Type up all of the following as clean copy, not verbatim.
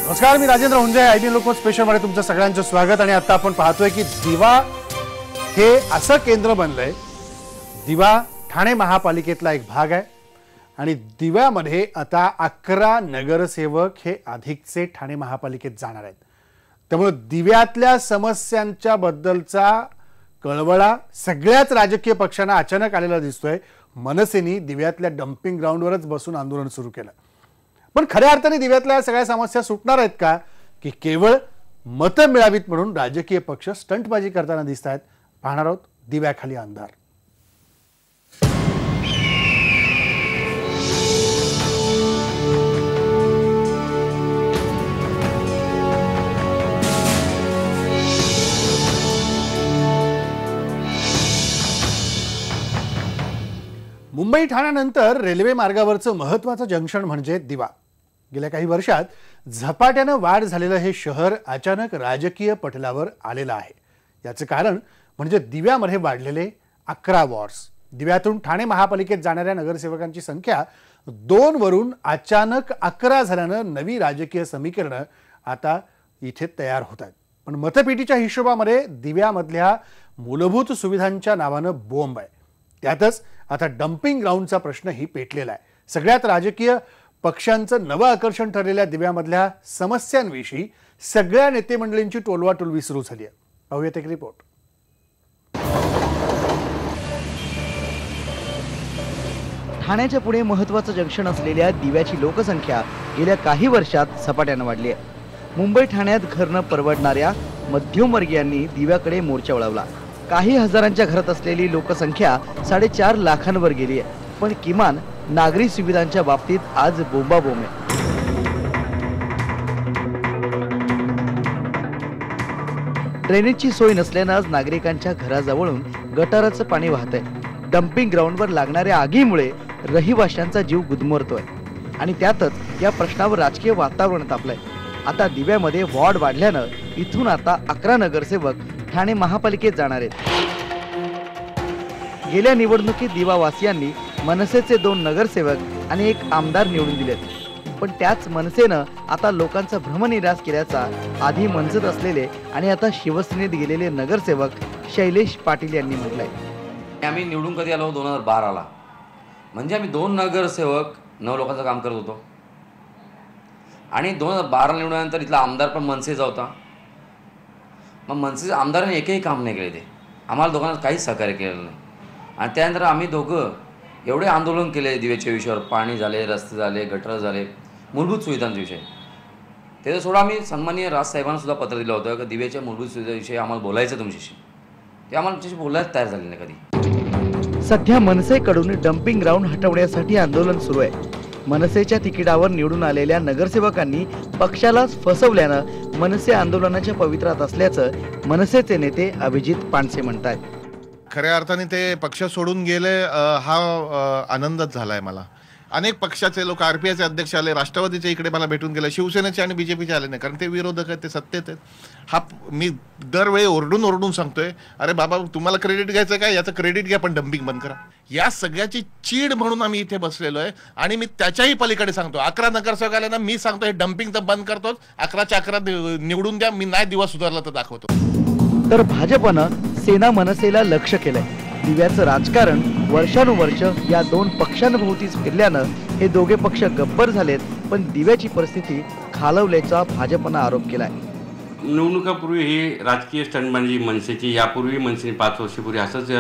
नमस्कार, मी Rajendra Hunje. IT Lokmat special मध्ये तुमचं सगळ्यांचं स्वागत. आणि आता आपण पाहतोय की दिवा हे असं केंद्र बनलंय. दिवा ठाणे महापालिकेतला एक भाग आहे आणि दिव्यामध्ये आता 11 नगरसेवक हे अधिकचे ठाणे महापालिकेत जाणार आहेत. त्यामुळे दिव्यातल्या समस्यांच्या बद्दलचा कळवळा सगळ्याच राजकीय पक्षांना अचानक आलेला दिसतोय. मनसेनी दिव्यातल्या डम्पिंग ग्राउंडवरच बसून आंदोलन सुरू केलं. पण खऱ्या अर्थाने दिव्यातल्या सगळ्या समस्या सुटणार आहेत का, की केवळ मतं मिळावीत म्हणून राजकीय पक्ष स्टंटबाजी करताना दिसत आहेत? पाहणार आहोत दिव्याखाली अंधार. मुंबई ठाण्यानंतर रेल्वे मार्गावरचं महत्त्वाचं जंक्शन म्हणजे दिवा. गेल्या काही वर्षात झपाट्यानं वाढ झालेलं हे शहर अचानक राजकीय पटलावर आलेलं आहे. याचं कारण म्हणजे दिव्यामध्ये वाढलेले 11 वॉर्ड्स. दिव्यातून ठाणे महापालिकेत जाणाऱ्या नगरसेवकांची संख्या 2 वरून अचानक 11 झाल्यानं नवी राजकीय समीकरणं आता इथे तयार होत आहेत. पण मतपेटीच्या हिशोबामध्ये दिव्यामधल्या मूलभूत सुविधांच्या नावानं बोंब आहे. त्यातच आता डम्पिंग ग्राउंडचा प्रश्नही पेटलेला आहे. सगळ्यात राजकीय पक्षांचं नवं आकर्षण ठरलेल्या दिव्यामधल्या समस्यांविषयी सगळ्या नेते मंडळींची टोलवाटोलवी सुरू झाली आहे. पाहूयात एक रिपोर्ट. ठाण्याच्या पुढे महत्त्वाचं जंक्शन असलेल्या दिव्याची लोकसंख्या गेल्या काही वर्षात झपाट्यानं वाढली आहे. मुंबई ठाण्यात घर न परवडणाऱ्या मध्यमवर्गीयांनी दिव्याकडे मोर्चा वळवला. काही हजारांच्या घरात असलेली लोकसंख्या 4.5 लाखांवर गेली आहे. पण किमान नागरी सुविधांच्या बाबतीत आज बोंबाबोंब आहे. ड्रेनेजची सोय नसल्यानं आज नागरिकांच्या घराजवळून गटाराचं पाणी वाहतंय. डम्पिंग ग्राउंडवर लागणाऱ्या आगीमुळे रहिवाशांचा जीव गुदमरतोय आणि त्यातच या प्रश्नावर राजकीय वातावरण तापलंय. आता दिव्यामध्ये वॉर्ड वाढल्यानं इथून आता 11 नगरसेवक ठाणे महापालिकेत जाणार आहेत. गेल्या निवडणुकीत दिवावासियांनी मनसेचे 2 नगरसेवक आणि 1 आमदार निवडून दिलेत. पण त्याच मनसेनं आता लोकांचा भ्रमनिरास केल्याचा आधी मनसत असलेले आणि आता शिवसेनेत गेलेले नगरसेवक शैलेश पाटील यांनी म्हटलंय. आम्ही निवडून कधी आलो? 2012ला. म्हणजे आम्ही 2 नगरसेवक 9 लोकांचं काम करत होतो. आणि 2012 निवडल्यानंतर इथला आमदार पण मनसेचा होता. मग मनसेच्या आमदाराने एकही काम नाही केले. ते आम्हाला दोघांना काहीच सहकार्य केलेलं नाही. आणि त्यानंतर आम्ही दोघं एवढे आंदोलन केले दिव्याच्या विषयावर. पाणी झाले, रस्ते झाले, गटर झाले, मूलभूत सुविधांचा विषय. त्याचा सोडा आम्ही सन्माननीय राजसाहेबांना सुद्धा पत्र दिलं होतं की दिव्याच्या मूलभूत सुविधाविषयी आम्हाला बोलायचं तुमच्याशी. ते आम्हाला तुमच्याशी बोलायला तयार झाले नाही कधी. सध्या मनसेकडून डम्पिंग ग्राउंड हटवण्यासाठी आंदोलन सुरू आहे. मनसेच्या तिकिटावर निवडून आलेल्या नगरसेवकांनी पक्षालाच फसवल्यानं मनसे आंदोलनाच्या पवित्रात असल्याचं मनसेचे नेते अभिजित पानसे म्हणतात. खऱ्या अर्थाने ते पक्ष सोडून गेले हा आनंदच झालाय मला. अनेक पक्षाचे लोक, आरपीआयचे अध्यक्ष आले, राष्ट्रवादीच्या इकडे मला भेटून गेले, शिवसेनेचे आणि बीजेपीचे आले नाही, कारण ते विरोधक आहेत, ते सत्तेत आहेत. हा मी दरवेळी ओरडून सांगतोय, अरे बाबा तुम्हाला क्रेडिट घ्यायचं काय, याचं क्रेडिट घ्या पण डम्पिंग बंद करा. या सगळ्याची चीड म्हणून आम्ही इथे बसलेलो आहे. आणि मी त्याच्याही पलीकडे सांगतो, 11 नगरसेवक आले ना, मी सांगतो हे डम्पिंग तर बंद करतोच, 11च्या 11 निवडून द्या. मी नाही दिवा सुधारला तर दाखवतो. तर भाजपनं सेना मनसेला लक्ष केलंय. दिव्याचं राजकारण वर्षानुवर्ष या 2 पक्षांभोवतीच फिरल्यानं हे दोघे पक्ष गब्बर झालेत. पण दिव्याची परिस्थिती खालवल्याचा भाजपनं आरोप केलाय. निवडणुकापूर्वी ही राजकीय स्टंटबाजी मनसेची. यापूर्वी मनसेने 5 वर्षापूर्वी असंच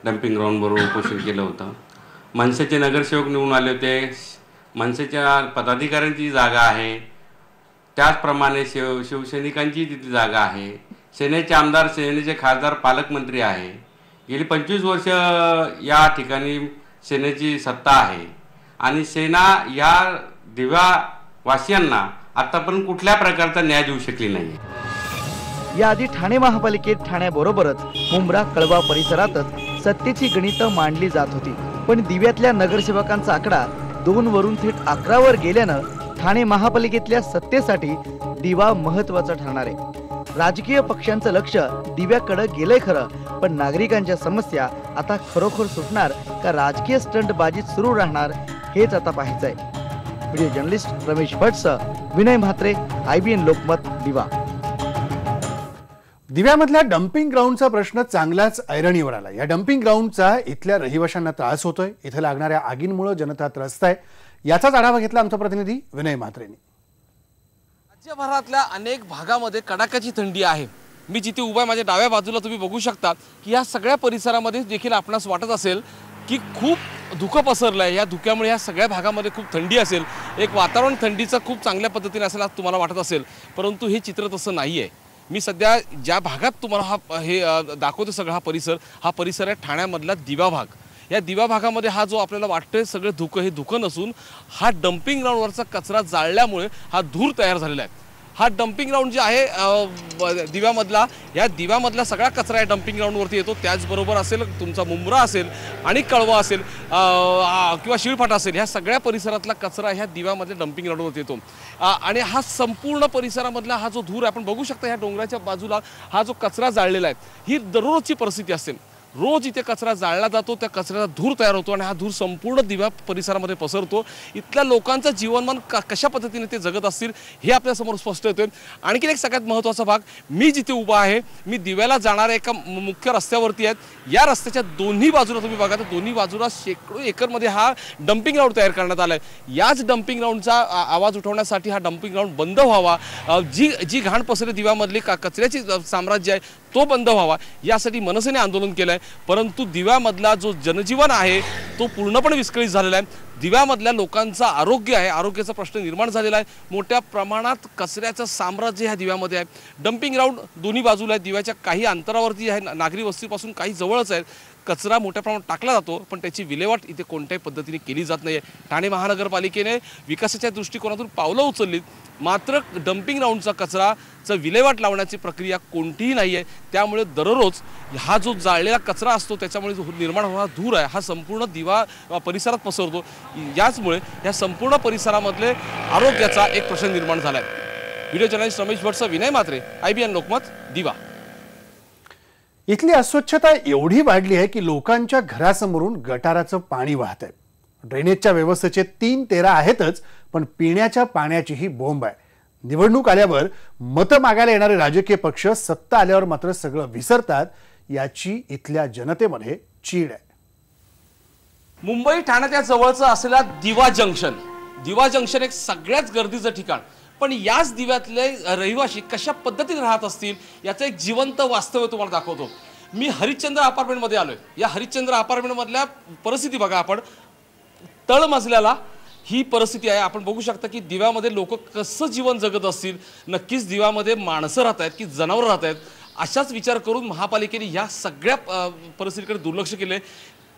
डम्पिंग ग्राउंडबरोबर उपोषण केलं होतं. मनसेचे नगरसेवक निवडून आले होते. मनसेच्या पदाधिकाऱ्यांची जागा आहे, त्याचप्रमाणे शिवसैनिकांची तिथली जागा आहे. सेनेचे आमदार, सेनेचे खासदार, पालकमंत्री आहे. गेली 25 वर्ष या ठिकाणी सेनेची सत्ता आहे. आणि सेना या दिव्यावासियांना आतापर्यंत कुठल्या प्रकारचा न्याय देऊ शकली नाही. याआधी ठाणे महापालिकेत ठाण्याबरोबरच मुंब्रा, कळवा परिसरातच सत्तेची गणितं मांडली जात होती. पण दिव्यातल्या नगरसेवकांचा आकडा 2 वरून थेट 11 वर गेल्यानं ठाणे महापालिकेतल्या सत्तेसाठी दिवा महत्त्वाचा ठरणार आहे. राजकीय पक्षांचं लक्ष दिव्याकडे गेलंय खरं, पण नागरिकांच्या समस्या आता खरोखर सुटणार का राजकीय स्टंटबाजीत सुरू राहणार हेच आता पाहायचंय. Video journalist Ramesh Bhatt Vinay Mhatre, IBN Lokmat, Diwa. दिव्यामधल्या डम्पिंग ग्राउंडचा प्रश्न चांगलाच ऐरणीवर आला. या डम्पिंग ग्राउंडचा इथल्या रहिवाशांना त्रास होतोय. इथं लागणाऱ्या आगींमुळे जनता त्रस्त आहे. याचाच आढावा घेतला आमचा प्रतिनिधी विनय म्हात्रेंनी. राज्यभरातल्या अनेक भागामध्ये कडाक्याची थंडी आहे. मी जिथे उभा आहे माझ्या डाव्या बाजूला तुम्ही बघू शकता की या सगळ्या परिसरामध्ये देखील आपणास वाटत असेल की खूप धुकं पसरलं आहे. या धुक्यामुळे या सगळ्या भागामध्ये खूप थंडी असेल. एक वातावरण थंडीचं खूप चांगल्या पद्धतीने असेल असं तुम्हाला वाटत असेल, परंतु हे चित्र तसं नाही आहे. मी सध्या ज्या भागात तुम्हाला हे दाखवतो सगळा हा परिसर आहे ठाण्यामधला दिवा भाग. या दिवा भागामध्ये हा जो आपल्याला वाटतोय सगळं धुकं, हे धुकं नसून हा डम्पिंग ग्राउंडवरचा कचरा जाळल्यामुळे हा धूर तयार झालेला आहे. हा डम्पिंग ग्राउंड जे आहे दिव्यामधला, या दिव्यामधला सगळा कचरा या डम्पिंग ग्राउंडवरती येतो. त्याचबरोबर असेल तुमचा मुंब्रा असेल आणि कळवा असेल किंवा शिळफाटा असेल, ह्या सगळ्या परिसरातला कचरा ह्या दिव्यामधल्या डम्पिंग ग्राउंडवरती येतो. आणि हा संपूर्ण परिसरामधला हा जो धूर आपण बघू शकता, ह्या डोंगराच्या बाजूला हा जो कचरा जाळलेला आहे, ही दररोजची परिस्थिती असते. रोज इथे कचरा जाळला जातो, त्या कचऱ्याचा धूर तयार होतो आणि हा धूर संपूर्ण दिव्या परिसरामध्ये पसरतो. इथल्या लोकांचं जीवनमान कशा पद्धतीने ते जगत असतील हे आपल्यासमोर स्पष्ट होतोय. आणखीन एक सगळ्यात महत्त्वाचा भाग, मी जिथे उभा आहे, मी दिव्याला जाणाऱ्या एका मुख्य रस्त्यावरती आहेत. या रस्त्याच्या दोन्ही बाजूला तुम्ही बघा तर दोन्ही बाजूला शेकडो एकरमध्ये हा डम्पिंग ग्राउंड तयार करण्यात आला आहे. याच डम्पिंग ग्राउंडचा आवाज उठवण्यासाठी हा डम्पिंग ग्राउंड बंद व्हावा, जी घाण पसरली दिव्यामधली कचऱ्याची साम्राज्य आहे तो बंद व्हावा, यासाठी मनसेने आंदोलन केलं आहे. परंतु दिव्यामधला जो जनजीवन आहे तो पूर्णपणे विस्कळीत झालेला आहे. दिव्यामधल्या लोकांचं आरोग्य आहे, आरोग्याचा प्रश्न निर्माण झालेला आहे. मोठ्या प्रमाणात कचऱ्याचं साम्राज्य ह्या दिव्यामध्ये आहे. डम्पिंग ग्राउंड दोन्ही बाजूला आहे. दिव्याच्या काही अंतरावरती आहे, नागरी वस्तीपासून काही जवळच आहे. कचरा मोठ्या प्रमाणात टाकला जातो, पण त्याची विल्हेवाट इथे कोणत्याही पद्धतीने केली जात नाही आहे. ठाणे महानगरपालिकेने विकासाच्या दृष्टिकोनातून पावलं उचललीत, मात्र डम्पिंग ग्राउंडचा कचराचं विल्हेवाट लावण्याची प्रक्रिया कोणतीही नाही आहे. त्यामुळे दररोज हा जो जाळलेला कचरा असतो त्याच्यामुळे जो निर्माण होणारा धूर आहे हा संपूर्ण दिवा परिसरात पसरतो. याचमुळे या संपूर्ण परिसरामधले आरोग्याचा एक प्रश्न निर्माण झाला आहे. व्हिडिओ जर्नलिस्ट रमेश भटसह विनय म्हात्रे, IBN लोकमत, दिवा. इथली अस्वच्छता एवढी वाढली आहे की लोकांच्या घरासमोरून गटाराचं पाणी वाहत आहे. ड्रेनेजच्या व्यवस्थेचे 3 तेरा आहेतच, पण पिण्याच्या पाण्याचीही बोंब आहे. निवडणूक आल्यावर मतं मागायला येणारे राजकीय पक्ष सत्ता आल्यावर मात्र सगळं विसरतात, याची इथल्या जनतेमध्ये चीड आहे. मुंबई ठाण्याच्या जवळचं असलेला दिवा जंक्शन एक सगळ्यात गर्दीचं ठिकाण. पण याच दिव्यातले रहिवासी कशा पद्धतीने राहत असतील याचं एक जिवंत वास्तव तुम्हाला दाखवतो. मी हरिश्चंद्र अपार्टमेंटमध्ये आलोय. या हरिश्चंद्र अपार्टमेंटमधल्या परिस्थिती बघा आपण. तळमजल्याला ही परिस्थिती आहे. आपण बघू शकता की दिव्यामध्ये लोक कसं जीवन जगत असतील. नक्कीच दिव्यामध्ये माणसं राहत आहेत की जनावरं राहत आहेत, अशाच विचार करून महापालिकेने या सगळ्या परिस्थितीकडे दुर्लक्ष केले.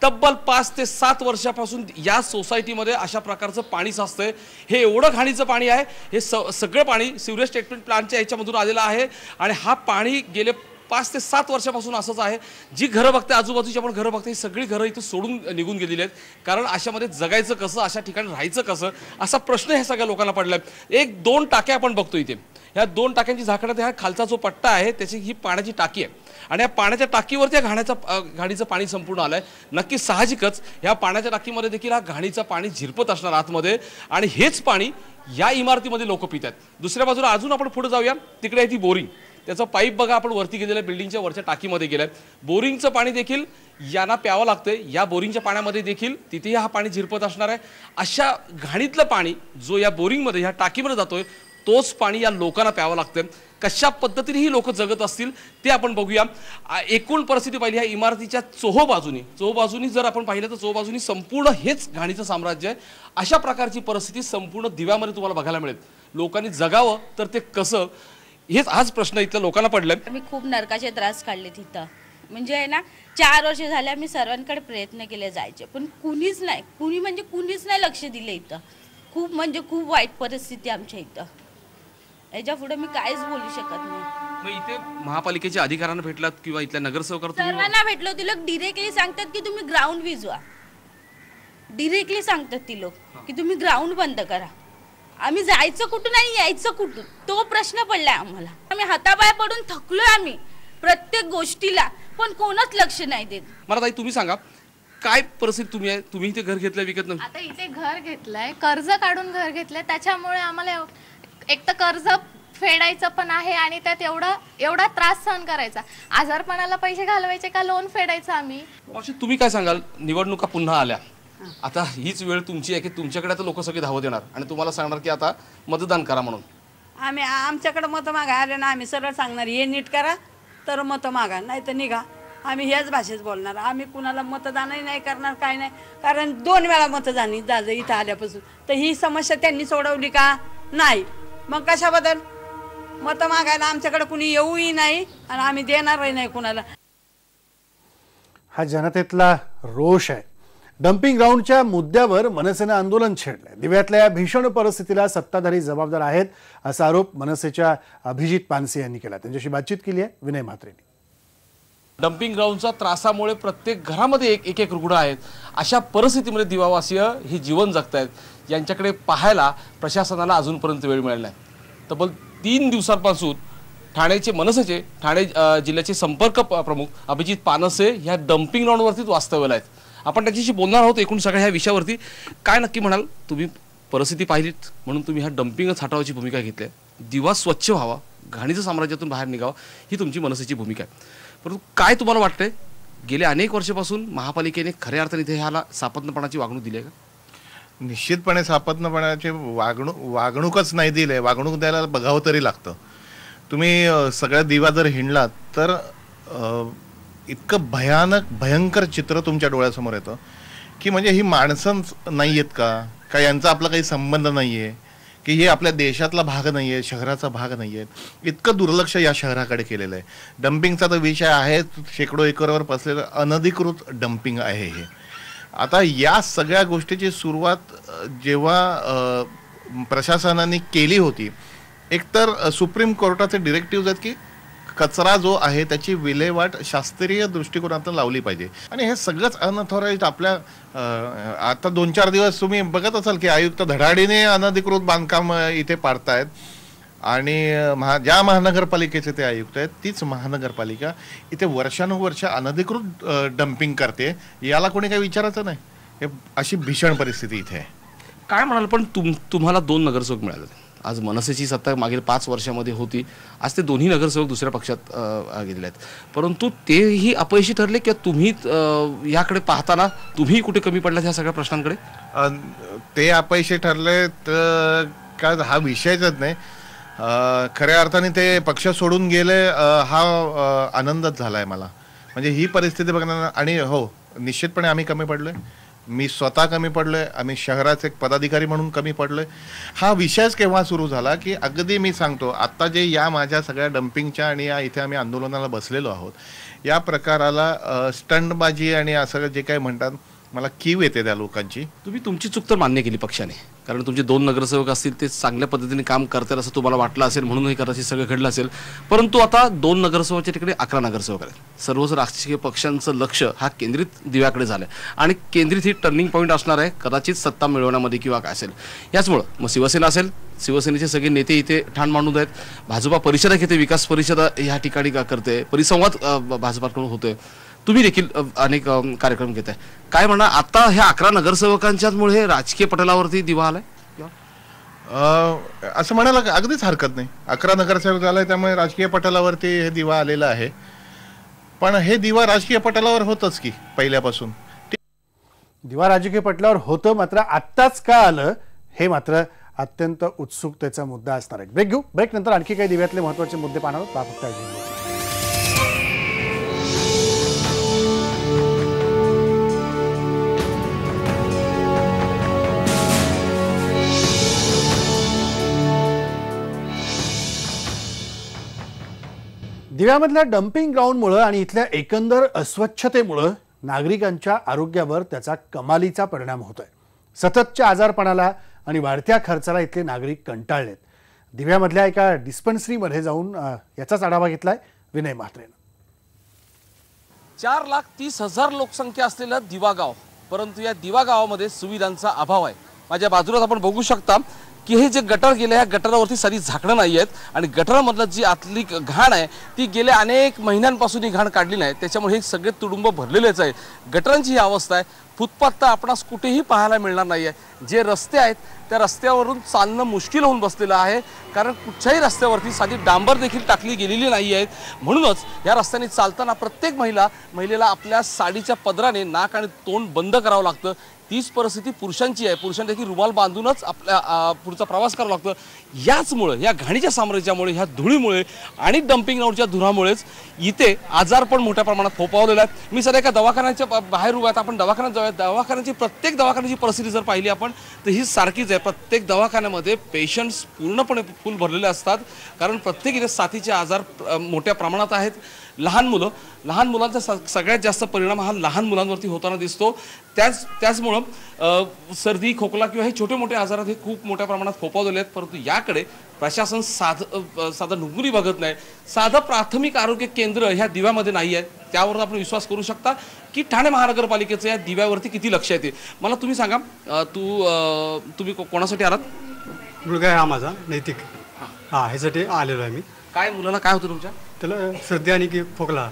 तब्बल 5 ते 7 वर्षापासून या सोसायटीमध्ये अशा प्रकारचं पाणी साचतंय. हे एवढं घाणीचं पाणी आहे. हे सगळं पाणी सिवरेज ट्रीटमेंट प्लांटच्या ह्याच्यामधून आलेलं आहे आणि हा पाणी गेले 5 ते 7 वर्षापासून असंच आहे. जी घरं बघते आजूबाजूची आपण घरं बघते, ही सगळी घरं इथं सोडून निघून गेलेली आहेत. कारण अशामध्ये जगायचं कसं, अशा ठिकाणी राहायचं कसं, असा प्रश्न ह्या सगळ्या लोकांना पडला आहे. 1-2 टाक्या आपण बघतो इथे. ह्या 2 टाक्यांची झाकण्यात हा खालचा जो पट्टा आहे त्याची ही पाण्याची टाकी आहे आणि या पाण्याच्या टाकीवरती घाणीचं पाणी संपूर्ण आलंय. नक्की साहजिकच या पाण्याच्या टाकीमध्ये देखील हा घाणीचं पाणी झिरपत असणार आतमध्ये आणि हेच पाणी या इमारतीमध्ये लोक पित आहेत. दुसऱ्या बाजूला अजून आपण पुढे जाऊया, तिकडे आहे ती बोरिंग. त्याचा पाईप बघा आपण वरती गेलेल्या बिल्डिंगच्या वरच्या टाकीमध्ये गेलाय. बोरिंगचं पाणी देखील यांना प्यावं लागतंय. या बोरिंगच्या पाण्यामध्ये देखील तिथेही हा पाणी झिरपत असणार आहे. अशा घाणीतलं पाणी जो या बोरिंगमध्ये ह्या टाकीमध्ये जातोय तोच पाणी या लोकांना प्यावं लागतं. कशा पद्धतीने ही लोक जगत असतील ते आपण बघूया. एकूण परिस्थिती पाहिली ह्या इमारतीच्या चोहोबाजूनी जर आपण पाहिलं तर चोहोबाजूनी संपूर्ण हेच घाणीचं साम्राज्य आहे. अशा प्रकारची परिस्थिती संपूर्ण दिव्यामध्ये तुम्हाला बघायला मिळेल. लोकांनी जगावं तर ते कसं, हेच हाच प्रश्न इथल्या लोकांना पडलाय. मी खूप नरकाचे त्रास काढले तिथं. म्हणजे आहे ना 4 वर्ष झाले मी सर्वांकडे प्रयत्न केले जायचे, पण कुणीच नाही लक्ष दिलं इथं. खूप वाईट परिस्थिती आमच्या इथं. याच्या पुढे मी काहीच बोलू शकत नाही. मग इथे महापालिकेच्या अधिकाऱ्यांना भेटलात किंवा इथल्या नगरसेवकांना? सर्वांना भेटलो. ती लोक डिरेक्टली सांगतात की तुम्ही ग्राउंड विजवा. डिरेक्टली सांगतात ती लोक की तुम्ही ग्राउंड बंद करा. आम्ही जायचं कुठून आणि यायचं कुठून तो प्रश्न पडलाय आम्हाला. आम्ही हातापाय पडून थकलोय आम्ही प्रत्येक गोष्टीला, पण कोणच लक्ष नाही देत. मला ताई तुम्ही सांगा काय परिस्थिती तुम्ही इथे घर घेतलंय विकत? आता इथे घर घेतलंय, कर्ज काढून घर घेतलंय, त्याच्यामुळे आम्हाला एक तर कर्ज फेडायचं पण आहे आणि त्यात एवढा त्रास सहन करायचा. आजारपणाला पैसे घालवायचे का लोन फेडायचं आम्ही. तुम्ही काय सांगाल, निवडणुका पुन्हा आल्या, आता हीच वेळ तुमची आहे की तुमच्याकडे आता लोक सगळे धावत येणार आणि तुम्हाला सांगणार की आता मतदान करा म्हणून. आम्ही आमच्याकडे मतं मागा आले ना, आम्ही सरळ सांगणार हे नीट करा तर मतं मागा, नाही तर निघा. आम्ही ह्याच भाषेत बोलणार. आम्ही कुणाला मतदानही नाही करणार, काय नाही. कारण 2 वेळा मतदान झालं इथं आल्यापासून. तर ही समस्या त्यांनी सोडवली का नाही, मग कशाबद्दल मतं मागायला आमच्याकडे कुणी येऊही नाही आणि आम्ही देणारही नाही कुणाला. हा जनतेतला रोष आहे. डम्पिंग ग्राउंडच्या मुद्द्यावर मनसेनं आंदोलन छेडलंय. दिव्यातल्या या भीषण परिस्थितीला सत्ताधारी जबाबदार आहेत असा आरोप मनसेच्या अभिजित पानसे यांनी केला. त्यांच्याशी बातचीत केली आहे विनय म्हात्रेंनी. डम्पिंग ग्राउंडच्या त्रासामुळे प्रत्येक घरामध्ये एक एक रुग्ण आहेत. अशा परिस्थितीमध्ये दिवावासीय ही जीवन जगतायत. यांच्याकडे पाहायला प्रशासनाला अजूनपर्यंत वेळ मिळाला नाही. तब्बल 3 दिवसांपासून ठाण्याचे मनसेचे ठाणे जिल्ह्याचे संपर्क प्रमुख अभिजित पानसे ह्या डम्पिंग ग्राउंडवरतीच वास्तव्याला आहेत. आपण त्यांच्याशी बोलणार आहोत एकूण सगळ्या ह्या विषयावरती. काय नक्की म्हणाल तुम्ही, परिस्थिती पाहिलीत म्हणून तुम्ही ह्या डम्पिंगच हटावाची भूमिका घेतली आहे. दिवा स्वच्छ व्हावा, घाणीचं साम्राज्यातून बाहेर निघावं ही तुमची मनसेची भूमिका आहे. परंतु काय तुम्हाला वाटतंय, गेल्या अनेक वर्षापासून महापालिकेने खऱ्या अर्थाने इथे ह्याला सापत्नपणाची वागणूक दिली आहे का? निश्चितपणे सापत्नपणाची वागणूकच नाही दिली आहे. वागणूक द्यायला बघावं तरी लागतं. तुम्ही सगळ्या दिवा जर हिंडलात तर इतकं भयंकर चित्र तुमच्या डोळ्यासमोर येतं की म्हणजे ही माणसं नाही आहेत का यांचा आपला काही संबंध नाही आहे, की हे आपल्या देशातला भाग नाही आहे, शहराचा भाग नाही आहे. इतकं दुर्लक्ष या शहराकडे केलेलं आहे. डम्पिंगचा तर विषय आहे, शेकडो एकरवर पसलेलं अनधिकृत डम्पिंग आहे हे. आता या सगळ्या गोष्टीची सुरुवात जेव्हा प्रशासनाने केली होती, एकतर सुप्रीम कोर्टाचे डिरेक्टिव्ह आहेत की कचरा जो आहे त्याची विल्हेवाट शास्त्रीय दृष्टिकोनातून लावली पाहिजे. आणि हे सगळंच अनऑथॉराइज्ड आपल्या आता 2-4 दिवस तुम्ही बघत असाल की आयुक्त धडाडीने अनधिकृत बांधकाम इथे पाडतायत. आणि ज्या महानगरपालिकेचे ते आयुक्त आहेत तीच महानगरपालिका इथे वर्षानुवर्ष अनधिकृत डम्पिंग करते. याला कोणी काही विचारायचं नाही. हे अशी भीषण परिस्थिती इथे आहे. काय म्हणाल, पण तुम्हाला 2 नगरसेवक मिळाले. आज मनसेची सत्ता मागील 5 वर्षामध्ये होती, आज ते दोन्ही नगरसेवक दुसऱ्या पक्षात गेलेले आहेत. परंतु तेही अपयशी ठरले किंवा तुम्ही याकडे पाहताना तुम्ही कुठे कमी पडलात ह्या सगळ्या प्रश्नांकडे? ते अपयशी ठरले तर काय हा विषयच नाही. खऱ्या अर्थाने ते पक्ष सोडून गेले हा आनंदच झाला आहे मला. म्हणजे ही परिस्थिती बघणार. आणि हो, निश्चितपणे आम्ही कमी पडलोय. मी स्वतः कमी पडलोय. आम्ही शहराचे एक पदाधिकारी म्हणून कमी पडलोय. हा विषयच केव्हा सुरू झाला की अगदी मी सांगतो, आत्ता जे या माझ्या सगळ्या डम्पिंगच्या आणि या इथे आम्ही आंदोलनाला बसलेलो आहोत, या प्रकाराला स्टंटबाजी आणि असं जे काही म्हणतात, मला कीव येते त्या लोकांची. तुम्ही तुमची चूक तर मान्य केली पक्षाने, कारण तुमचे 2 नगरसेवक असतील ते चांगल्या पद्धतीने काम करतील असं तुम्हाला वाटलं असेल म्हणून हे कदाचित सगळं घडलं असेल. परंतु आता 2 नगरसेवकाच्या तिकडे 11 नगरसेवक आहेत. सर्वच राजकीय पक्षांचं लक्ष हा केंद्रित दिव्याकडे झालं आणि केंद्रित ही टर्निंग पॉईंट असणार आहे कदाचित सत्ता मिळवण्यामध्ये किंवा काय असेल. याचमुळं मग शिवसेना असेल, शिवसेनेचे सगळे नेते इथे ठाण मांडून आहेत. भाजपा परिषदा घेते, विकास परिषदा ह्या ठिकाणी करते, परिसंवाद भाजपाकडून होतोय. तुम्ही देखील अनेक कार्यक्रम घेताय. काय म्हणा, आता ह्या 11 नगरसेवकांच्यामुळे राजकीय पटलावरती दिवा आलाय असं म्हणायला अगदीच हरकत नाही. 11 नगरसेवक झालाय त्यामुळे राजकीय पटलावरती हे दिवा आलेला आहे. पण हे दिवा राजकीय पटलावर होतच की पहिल्यापासून. दिवा राजकीय पटलावर होतं, मात्र आत्ताच का आलं हे मात्र अत्यंत उत्सुकतेचा मुद्दा असणार आहे. ब्रेक घेऊ. ब्रेक नंतर आणखी काही दिव्यातले महत्त्वाचे मुद्दे पाहणार आहोत. दिव्यामधल्या डम्पिंग ग्राउंडमुळे आणि इथल्या एकंदर अस्वच्छतेमुळे नागरिकांच्या आरोग्यावर त्याचा कमालीचा परिणाम होतोय. सततच्या आजारपणाला आणि वाढत्या खर्चाला इथले नागरिक कंटाळलेत. दिव्यामधल्या एका डिस्पेन्सरीमध्ये जाऊन याचाच आढावा घेतलाय विनय म्हात्रेनं. 4,30,000 लोकसंख्या असलेलं दिवा गाव, परंतु या दिवा गावामध्ये सुविधांचा अभाव आहे. माझ्या बाजूलाच आपण बघू शकता की हे जे गटार गेले ह्या गटारावरती साधी झाकणं नाही आहेत आणि गटारामधलं जी आतली घाण आहे ती गेल्या अनेक महिन्यांपासून ही घाण काढली नाही, त्याच्यामुळे हे सगळे तुडुंब भरलेलेच आहे. गटारांची ही अवस्था आहे. फुटपाथ तर आपणास कुठेही पाहायला मिळणार नाही आहे. जे रस्ते आहेत त्या रस्त्यावरून चालणं मुश्किल होऊन बसलेलं आहे, कारण कुठच्याही रस्त्यावरती साधी डांबर देखील टाकली गेलेली नाही आहेत. म्हणूनच या रस्त्याने चालताना प्रत्येक महिलेला आपल्या साडीच्या पदराने नाक आणि तोंड बंद करावं लागतं. तीच परिस्थिती पुरुषांची आहे. पुरुषांना देखील रुमाल बांधूनच आपल्या पुढचा प्रवास करावा लागतं. याचमुळे या घाणीच्या साम्राज्यामुळे, ह्या धुळीमुळे आणि डम्पिंग ग्राउंडच्या धुरामुळेच इथे आजार पण मोठ्या प्रमाणात फोपावलेला आहे. मी सध्या एका दवाखान्याच्या बाहेर उभा आहे. आपण दवाखान्यात जाऊया. प्रत्येक दवाखान्याची परिस्थिती जर पाहिली आपण तर ही सारखीच आहे. प्रत्येक दवाखान्यामध्ये पेशंट्स पूर्णपणे फुल भरलेले असतात, कारण प्रत्येक इथे साथीचे आजार मोठ्या प्रमाणात आहेत. लहान मुलांचा सगळ्यात जास्त परिणाम हा लहान मुलांवरती होताना दिसतो. त्याचमुळं सर्दी, खोकला किंवा हे छोटे मोठे आजारात हे खूप मोठ्या प्रमाणात फोपावलेले आहेत. परंतु याकडे प्रशासन साधं ढुंगुरी बघत नाही. साधं प्राथमिक आरोग्य केंद्र ह्या दिव्यामध्ये नाही आहे. त्यावर आपण विश्वास करू शकता की ठाणे महानगरपालिकेचं या दिव्यावरती किती लक्ष येते. मला तुम्ही सांगा, तुम्ही कोणासाठी आलात? मुलगा आहे हा माझा, नैतिक. हां, ह्यासाठी आलेलो आहे मी. काय मुलाला काय होतं तुमच्या? त्याला सर्दी आणि की खोकला.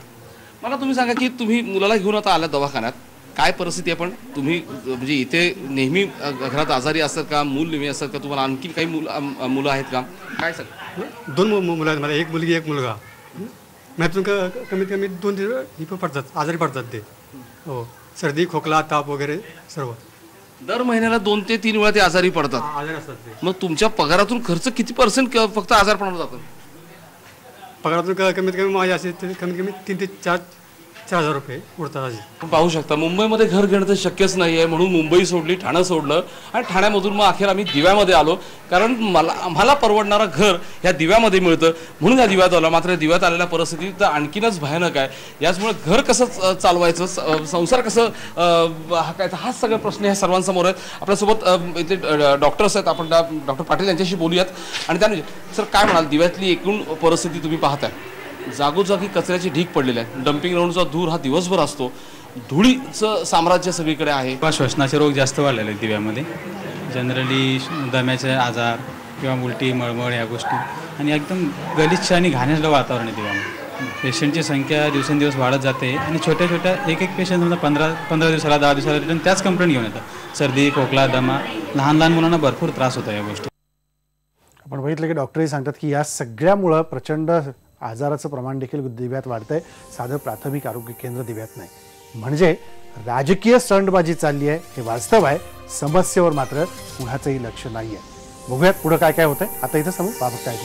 मला तुम्ही सांगा की तुम्ही मुलाला घेऊन आता आल्या दवाखान्यात, काय परिस्थिती आहे? पण तुम्ही म्हणजे इथे नेहमी घरात आजारी असतात का? मूल नेहमी असतात का? तुम्हाला आणखी काही मुलं आहेत का? काय सर? 2 मुलं आहेत मला, एक मुलगी एक मुलगा. त्यातून कमीत कमी 2 दिवस ही पडतात, आजारी पडतात ते. हो, सर्दी, खोकला, ताप वगैरे सर्व. दर महिन्याला 2 ते 3 वेळा ते आजारी पडतात. आजारी असतात ते. मग तुमच्या पगारातून खर्च किती % फक्त आजारपणावर जातो? पगारातून कमीत कमी माझ्या असे कमीत कमी 3 ते 4,000 रुपये उरतात असे. पाहू शकता, मुंबईमध्ये घर घेणं तर शक्यच नाही आहे. म्हणून मुंबई सोडली, ठाणं सोडलं आणि ठाण्यामधून मग अखेर आम्ही दिव्यामध्ये आलो, कारण आम्हाला परवडणारं घर ह्या दिव्यामध्ये मिळतं म्हणून या दिव्यात आलो. मात्र दिव्यात आलेल्या परिस्थिती तर आणखीनच भयानक आहे. याचमुळे घर कसं चालवायचं, संसार कसं हाकायचा, हाच सगळे प्रश्न ह्या सर्वांसमोर आहेत. आपल्यासोबत इथे डॉक्टर्स आहेत. आपण डॉक्टर पाटील यांच्याशी बोलूयात. आणि त्याने सर काय म्हणाल, दिव्यातली एकूण परिस्थिती तुम्ही पाहताय? जागोजागी कचऱ्याची ढीग पडलेली आहे. डम्पिंग ग्राउंडचा धूर हा दिवसभर असतो. धुळीचं साम्राज्य सगळीकडे आहे. श्वसनाचे रोग जास्त वाढलेले आहेत दिव्यामध्ये. जनरली दम्याचे आजार किंवा उलटी, मळमळ या गोष्टी, आणि एकदम गलिच्छ आणि घाणेरडं वातावरण आहे दिव्यामध्ये. पेशंटची संख्या दिवसेंदिवस वाढत जाते आणि छोट्या छोट्या एक पेशंट समजा 15 दिवसाला 10 दिवसाला रिटर्न त्याच कंप्लेंट घेऊन येतात. सर्दी, खोकला, दमा. लहान मुलांना भरपूर त्रास होतो या गोष्टी. आपण बघितलं की डॉक्टरही सांगतात की या सगळ्यामुळं प्रचंड आजाराचं प्रमाण देखील दिव्यात वाढतंय. साधं प्राथमिक आरोग्य केंद्र दिव्यात नाही. म्हणजे राजकीय स्टंटबाजी चालली आहे हे वास्तव आहे. समस्येवर मात्र कुणाचंही लक्ष नाही आहे. बघूयात पुढं काय काय होतंय. आता इथं समोर बाबा काय